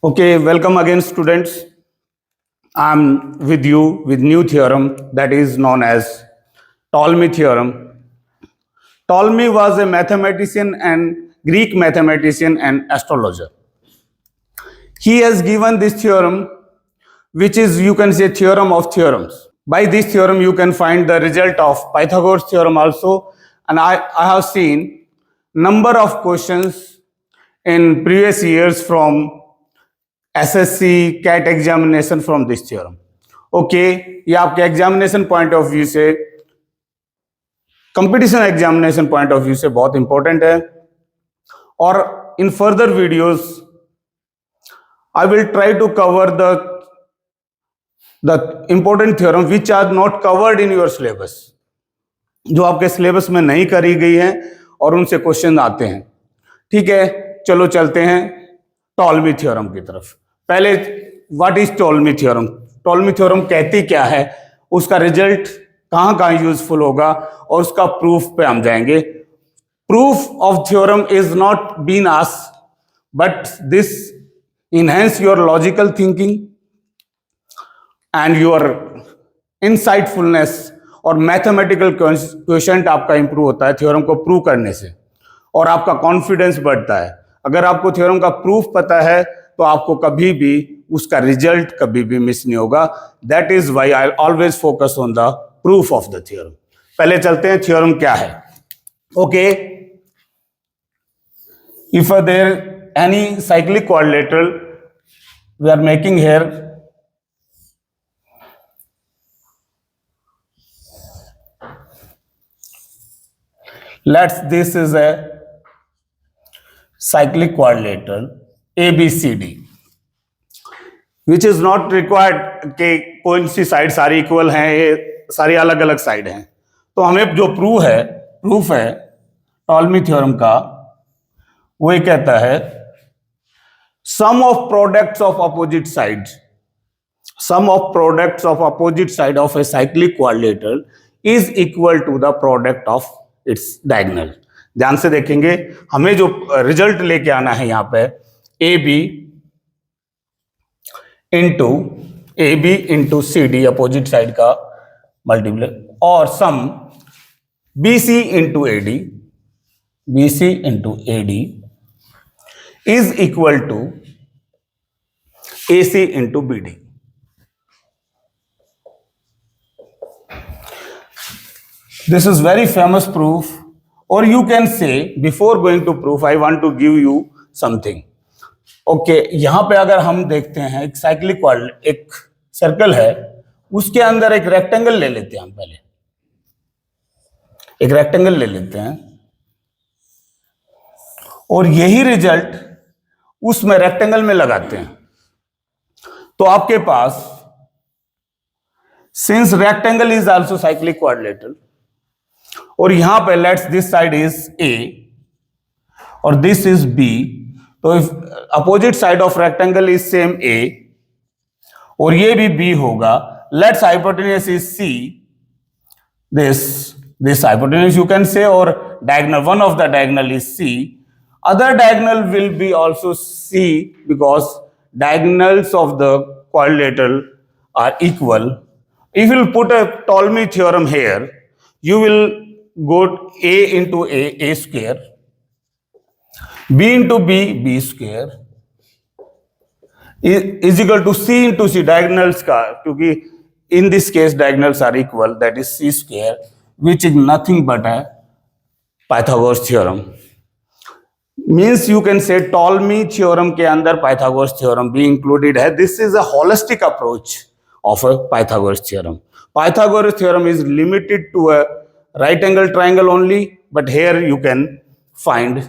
Okay, welcome again, students. I'm with you with new theorem that is known as Ptolemy theorem. Ptolemy was a mathematician and Greek mathematician and astrologer. He has given this theorem, which is, you can say, theorem of theorems. By this theorem, you can find the result of Pythagoras theorem also. And I have seen number of questions in previous years from SSC CAT examination from this theorem. Okay, ये आपके examination point of view से, competition examination point of view से बहुत important है. और in further videos I will try to cover the important theorem which are not covered in your syllabus, जो आपके syllabus में नहीं करी गई है और उनसे क्वेश्चन आते हैं. ठीक है, चलो चलते हैं टॉलमी थ्योरम की तरफ. पहले what is Ptolemy theorem? Ptolemy theorem कहती क्या है, उसका रिजल्ट कहां कहां यूजफुल होगा और उसका प्रूफ पे हम जाएंगे. Proof of theorem is not been asked, but this enhance your logical thinking and your insightfulness, और मैथमेटिकल क्वेश्चन आपका इंप्रूव होता है थ्योरम को प्रूव करने से, और आपका कॉन्फिडेंस बढ़ता है. अगर आपको थ्योरम का प्रूफ पता है तो आपको कभी भी उसका रिजल्ट कभी भी मिस नहीं होगा. That is why I always focus on the proof of the theorem. पहले चलते हैं थ्योरम क्या है. Okay, if there any cyclic quadrilateral we are making here, let's this is a cyclic quadrilateral ABCD, which is not required कि कौन सी side सारी equal हैं, ये सारी अलग अलग साइड हैं. तो हमें जो प्रूफ है टॉलमी थ्योरम का, वो ये कहता है sum of products of opposite side of a cyclic quadrilateral is equal to the product of its diagonal. ध्यान से देखेंगे, हमें जो रिजल्ट लेके आना है यहां पे A B into C D opposite side का मल्टीप्लाई, और sum B C into A D is equal to A C into B D. This is very famous proof. Or you can say, before going to proof, I want to give you something. Okay, यहां पे अगर हम देखते हैं एक cyclic quadrilateral, एक circle है, उसके अंदर एक रेक्टेंगल ले लेते हैं. हम पहले एक रेक्टेंगल ले लेते हैं और यही रिजल्ट उसमें रेक्टेंगल में लगाते हैं. तो आपके पास, since rectangle is also cyclic quadrilateral, और यहां पे let's this side is A और दिस इज बी, तो if opposite side of rectangle is same A और ये भी बी होगा, let's hypotenuse is C, this hypotenuse you can say, और diagonal, one of the diagonal is C, other diagonal will be also C because diagonals of the quadrilateral are equal. If you put a Ptolemy theorem here, you will go a into a square, b into b square is equal to c into c, diagonals का, क्योंकि in this case diagonals are equal, that is c square, which is nothing but a Pythagoras theorem. Means you can say Ptolemy theorem के अंदर Pythagoras theorem भी included है. This is a holistic approach of a Pythagoras theorem. Pythagoras theorem is limited to a right angle triangle only, but here you can find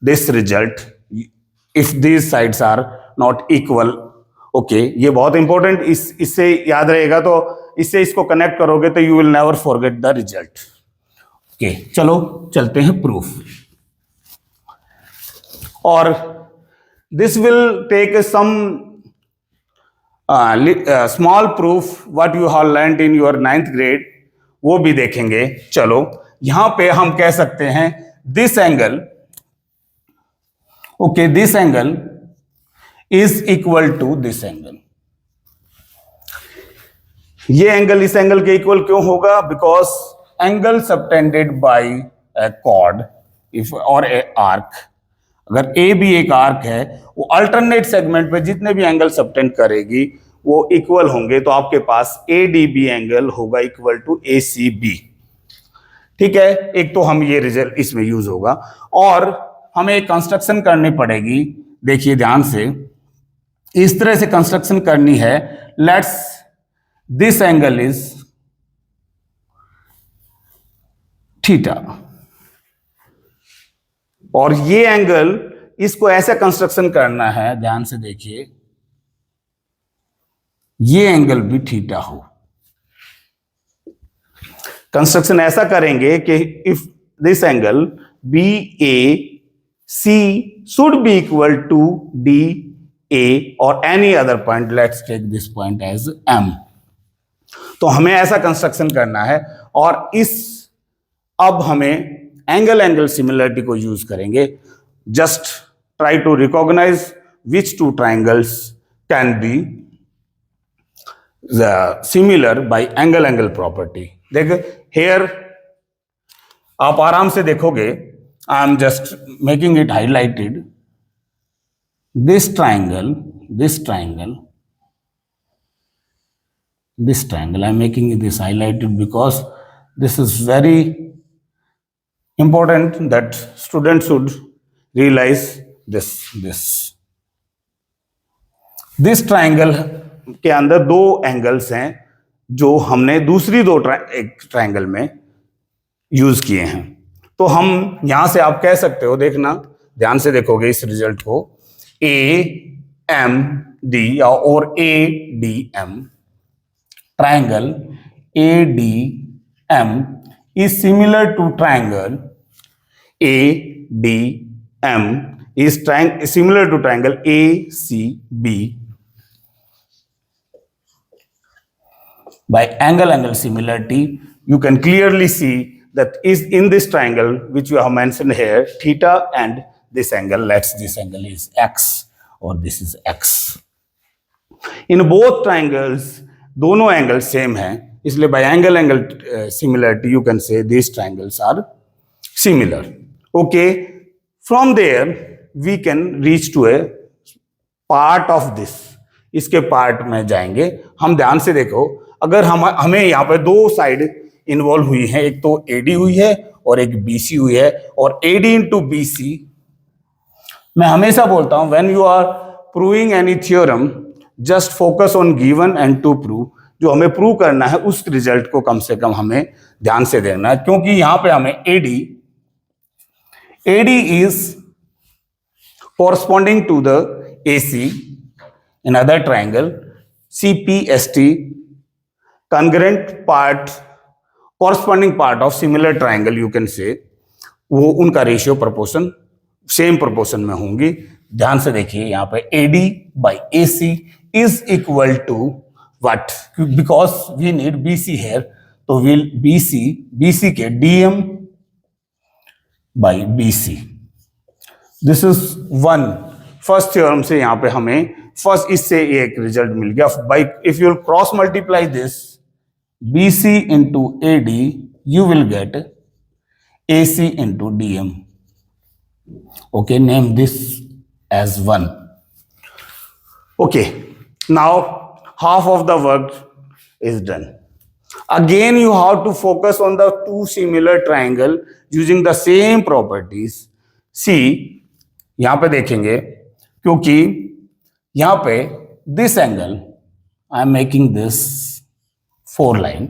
this result if these sides are not equal. Okay, ये बहुत important, इससे याद रहेगा. तो इससे इसको connect करोगे तो you will never forget the result. Okay, चलो चलते हैं प्रूफ. और this will take some small proof what you have learned in your 9th grade, वो भी देखेंगे. चलो, यहां पे हम कह सकते हैं this angle, okay, this angle is equal to this angle. ये एंगल इस एंगल के इक्वल क्यों होगा? Because angle subtended by a chord if और ए आर्क, अगर ए भी एक आर्क है, वो अल्टरनेट सेगमेंट पे जितने भी एंगल सबटेंड करेगी वो इक्वल होंगे, तो आपके पास ए डी बी एंगल होगा equal to A C B. ठीक है, एक तो हम ये रिजल्ट इसमें यूज होगा, और हमें एक कंस्ट्रक्शन करनी पड़ेगी। देखिए ध्यान से, इस तरह से कंस्ट्रक्शन करनी है। Let's this angle is theta, और ये एंगल, इसको ऐसे कंस्ट्रक्शन करना है, ध्यान से देखिए, ये एंगल भी थीटा हो। कंस्ट्रक्शन ऐसा करेंगे कि if this angle B A C should be equal to D A और any other point, let's take this point as M. तो हमें ऐसा कंस्ट्रक्शन करना है, और अब हमें एंगल सिमिलरिटी को यूज करेंगे। Just try to recognise which two triangles can be similar by angle property. देख हेयर आप आराम से देखोगे, I am just making it highlighted. This triangle I am making this highlighted because this is very important that students should realize this triangle के अंदर दो angles हैं जो हमने दूसरी दो ट्राइंगल में यूज किए हैं। तो हम यहां से आप कह सकते हो, देखना ध्यान से देखोगे इस रिजल्ट को, ए एम डी और A D M, triangle ADM is similar to triangle ADM is similar to triangle ACB by angle similarity. You can clearly see that is in this triangle which you have mentioned here, theta, and this angle, this angle is x or this is x. In both triangles दोनों angle same हैं, इसलिए by angle similarity you can say this triangles are similar. Okay, from there we can reach to a part of this. इसके part में जाएंगे हम। ध्यान से देखो, अगर हमें यहाँ पे दो साइड इन्वॉल्व हुई हैं, एक तो एडी हुई है और एक बीसी हुई है, और एडी इंटू बीसी, मैं हमेशा बोलता हूं when you are proving any theorem just focus on given and to prove. जो हमें प्रूव करना है उस रिजल्ट को कम से कम हमें ध्यान से देखना है, क्योंकि यहां पे हमें AD is corresponding to the AC in other triangle, CPST congruent part, corresponding part of similar triangle you can say, वो उनका रेशियो प्रोपोर्शन सेम प्रोपोर्शन में होंगी। ध्यान से देखिए, यहां पे AD by AC is equal to what? Because we need BC here, तो will BC के DM by BC. This is one first theorem से यहाँ पे हमें फर्स्ट इससे एक रिजल्ट मिल गया। By if you cross multiply this BC into AD, you will get AC into DM. Okay, name this as 1. Okay. Now half of the work is done. Again you have to focus on the two similar triangle using the same properties. See, यहां पे देखेंगे, क्योंकि यहां पे this angle, I am making this 4 line,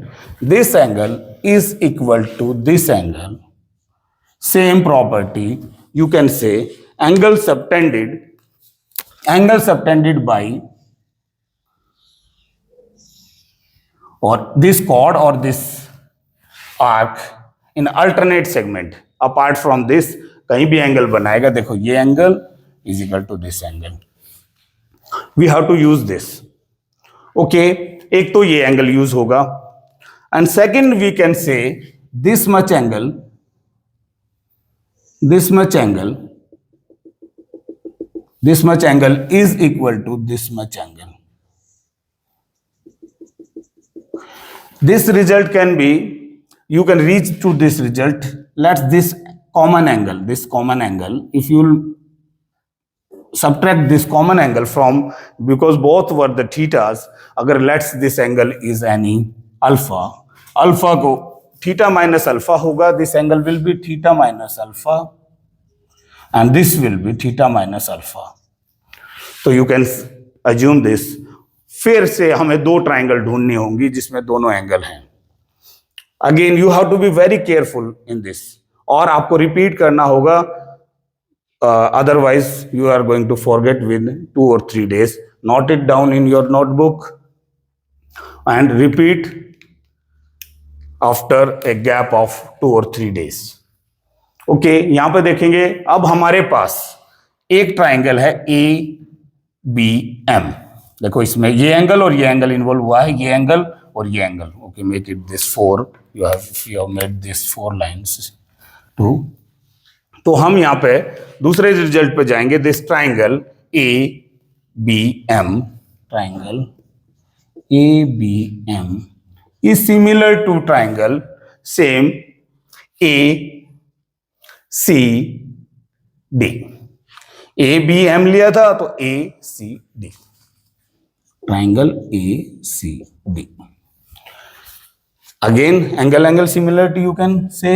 this angle is equal to this angle, same property, you can say angle subtended by or this chord or this arc in alternate segment apart from this, कहीं भी angle बनाएगा। देखो ये angle is equal to this angle, we have to use this. Okay, एक तो ये angle use होगा, and second we can say this much this much angle is equal to this much angle. This result can be, you can reach to this result. Let's this common angle, if you subtract this common angle from, because both were the thetas, agar let's this angle is any alpha को theta minus alpha होगा, this angle will be theta minus alpha and this will be theta minus alpha. तो you can assume this. फिर से हमें दो triangle ढूंढनी होंगी जिसमें दोनों एंगल हैं. Again you have to be very careful in this, और आपको रिपीट करना होगा, otherwise you are going to forget with 2 or 3 days. Note it down in your notebook and repeat after a gap of 2 or 3 days. Okay, यहां पे देखेंगे अब हमारे पास एक ट्राइंगल है ABM. देखो इसमें ये एंगल और ये एंगल इन्वॉल्व हुआ है, ये एंगल और ये angle. Okay, make it this 4, you have made this 4 lines 2. तो हम यहाँ पे दूसरे रिजल्ट पे जाएंगे. This triangle ABM, triangle ABM is similar to triangle same ACD. ABM लिया था तो ACD, triangle ACD. Again angle similarity you can से.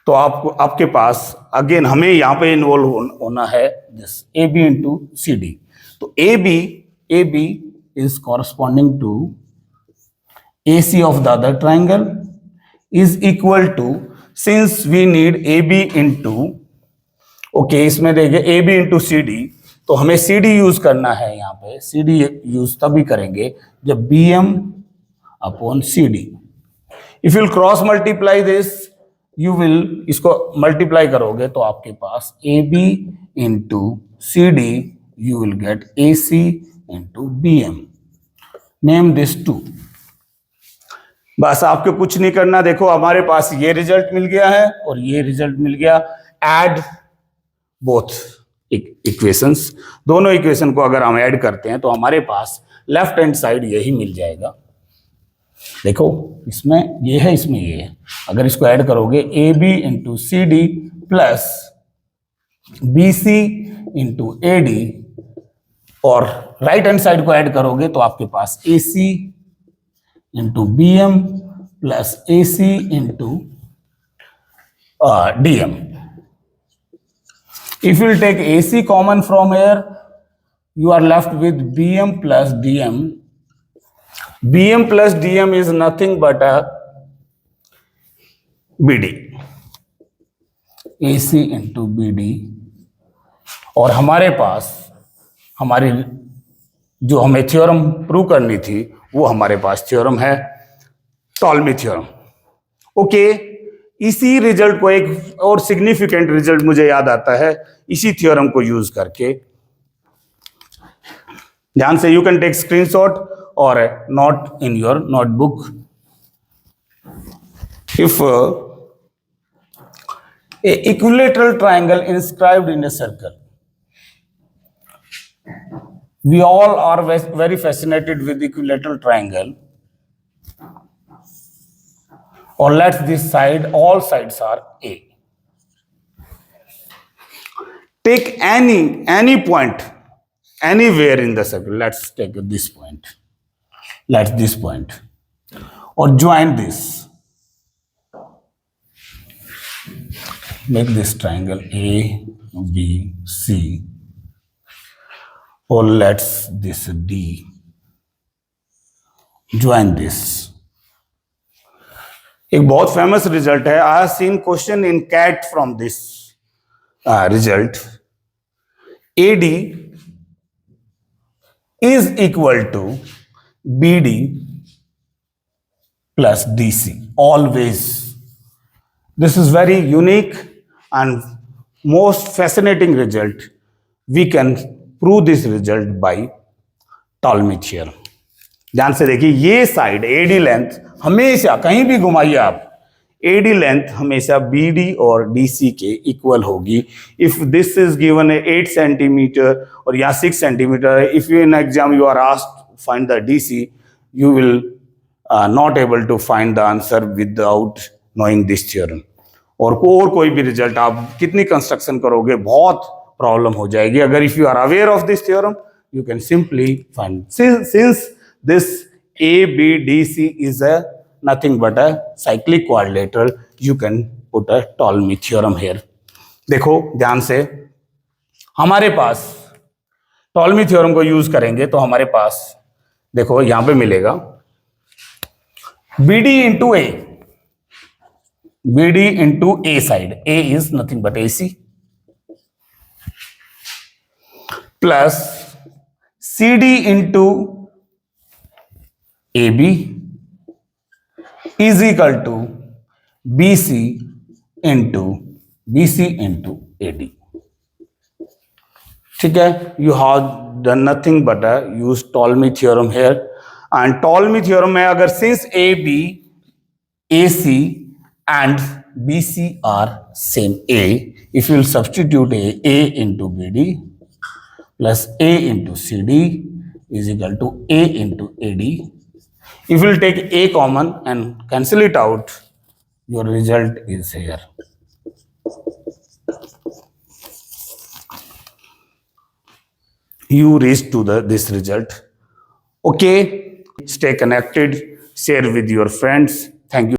तो आपके पास अगेन हमें यहां पे इन्वॉल्व होना है दिस AB इंटू CD. तो AB is corresponding to AC of the other triangle is equal to, since we need AB into, okay इसमें देखिए AB इंटू CD, तो हमें CD यूज करना है. यहाँ पे CD यूज तभी करेंगे जब BM upon CD. If you cross multiply this, you will, इसको मल्टीप्लाई करोगे तो आपके पास AB into CD, you will get AC into BM. Name this 2. बस आपको कुछ नहीं करना. देखो हमारे पास ये रिजल्ट मिल गया है और ये रिजल्ट मिल गया. ऐड बोथ इक्वेशंस, दोनों इक्वेशन को अगर हम ऐड करते हैं तो हमारे पास लेफ्ट हैंड साइड यही मिल जाएगा. देखो इसमें ये है, इसमें ये है. अगर इसको ऐड करोगे AB into CD plus BC into AD, और राइट हैंड साइड को ऐड करोगे तो आपके पास AC into BM plus AC into DM. If you will take AC common from here, you are left with BM plus DM. BM plus DM is nothing but a BD. AC into BD. और हमारे पास हमारी जो हमें theorem prove करनी थी वो हमारे पास theorem है टॉल्मी थ्योरम. ओके, इसी रिजल्ट को, एक और सिग्निफिकेंट रिजल्ट मुझे याद आता है इसी थ्योरम को यूज करके. ध्यान से, यू कैन टेक स्क्रीनशॉट और note in your notebook. If A equilateral triangle inscribed in a circle, we all are very fascinated with equilateral triangle, or let's this side, all sides are A. Take any point anywhere in the circle. Let's take this point, let's this point, or join this, make this triangle ABC, or let's this D, join this. एक बहुत famous result है. I have seen question in CAT from this result. AD is equal to BD plus DC always. This is very unique and most fascinating result. We can prove this result by Ptolemy theorem. ध्यान से देखिए, ये side AD length हमेशा कहीं भी घुमाइए आप, AD length हमेशा BD और DC के इक्वल होगी. If this is given 8 centimetre और या 6 centimetre, if you in exam you are asked find the DC, you will not able to find the answer without knowing this theorem. और कोई भी result आप कितनी construction करोगे बहुत प्रॉब्लम हो जाएगी. अगर if you are aware of this theorem you can simply find. Since this ABDC is a nothing but a cyclic quadrilateral, you can put a Ptolemy theorem here. देखो ध्यान से, हमारे पास टॉलमी थ्योरम को use करेंगे तो हमारे पास देखो यहां पे मिलेगा BD into A. BD into A side. A is nothing but AC. Plus CD into AB is equal to BC into AD. ठीक है, you have done nothing but use Ptolemy theorem here. And Ptolemy theorem में अगर since AB, AC and BC are same A, if you will substitute A into BD plus A into CD is equal to A into AD. If you will take A common and cancel it out, your result is here. You reach to this result. Okay, stay connected, share with your friends. Thank you.